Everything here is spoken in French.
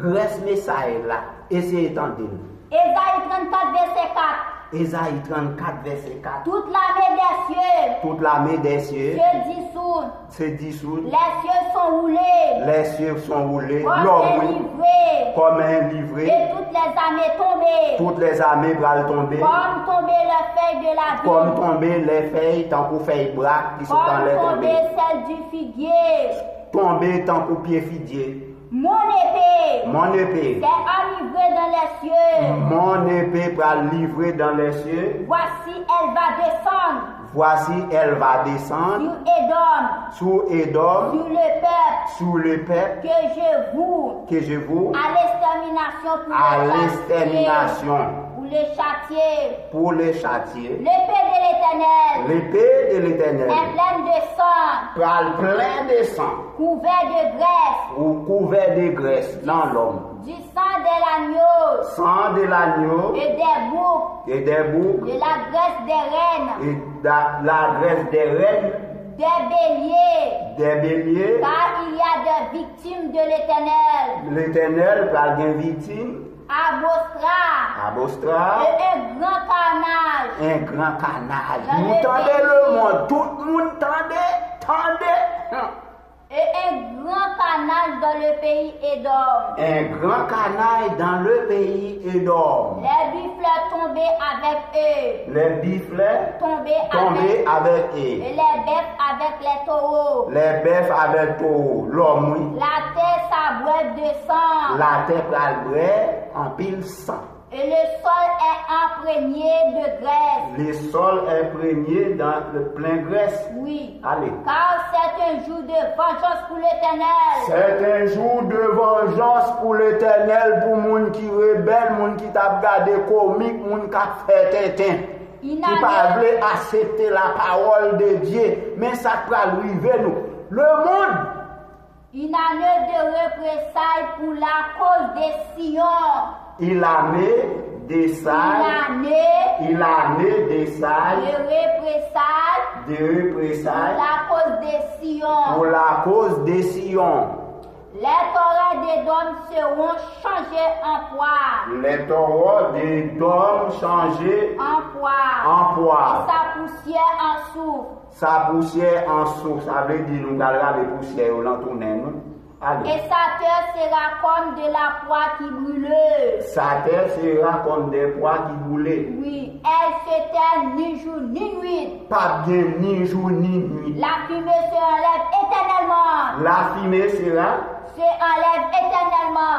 Reste message là. Essayez d'entendre. Ésaïe 34, verset 4. Ésaïe 34, verset 4. Toute l'armée des cieux Toute l'armée des cieux se dissout. Les cieux sont roulés. Les cieux sont roulés. Comme un L'homme livré. comme un livré. Et toutes les armées tombées. Toutes les armées vont tomber. Comme tomber les feuilles de la vigne. Comme tomber les feuilles tant qu'on fait braque qui sont dans les Comme tomber tombées. celles du figuier. Tomber tant qu'on pied figuier. Mon épée. Mon épée. C'est enivrée dans les cieux. Mon épée va livrer dans les cieux. Voici, elle va descendre Voici, elle va descendre sur Édom, sur Édom, sur le peuple que je vous à à l'extermination pour les châtier. pour les châtier. L'épée de l'Éternel L'épée de l'Éternel est pleine de sang, parle plein de sang couvert de graisse, ou couvert de graisse dans l'homme. du sang de l'agneau Sang de l'agneau et des boucs, et des boucs de la graisse des reines, et la graisse des rennes, des béliers, des béliers. car il y a des victimes de l'Éternel, L'Éternel parle d'une victime à Bostra, à Bostra. et un grand carnage. Un grand canal. Dans Vous le tendez pays. le monde. Tout le monde tendez. Et un grand canal dans le pays Édom. Un grand canal dans le pays Édom. Les buffles tombaient avec eux. Les bufflets Tombaient avec eux. avec Et eux. les bêtes avec les taureaux. Les bœufs avec tout. L'homme, oui. La terre s'abreuve de sang. La terre calbrée en pile sang. Et le sol est imprégné de graisse. Le sol est imprégné dans le plein graisse. Oui. Allez. Car c'est un jour de vengeance pour l'Éternel. C'est un jour de vengeance pour l'Éternel, pour moun qui rebelle, moun qui t'a gardé comique, moun qui a fait tétin. Il Qui n'a pas voulu accepter la parole de Dieu, mais ça peut arriver nous. Le monde, une année de représailles pour la cause des Sion. il a mis des Une sailles, année il a mis des de sailles, représailles de pour représailles la cause des Sion. pour la cause des Sion. Les torrents d'Édom seront changés en poire. Les taureaux d'Édom changés En poire. en poids. Et sa poussière en soufre. Sa poussière en source, ça veut dire nous allons les poussières au l'entourner nous. Allez. Et sa terre sera comme de la poire qui brûle. Sa terre sera comme des pois qui boulaient. Oui, elle se tait ni jour ni nuit. Pas bien ni jour ni nuit. La fumée se enlève éternellement. La fumée sera Se enlève éternellement.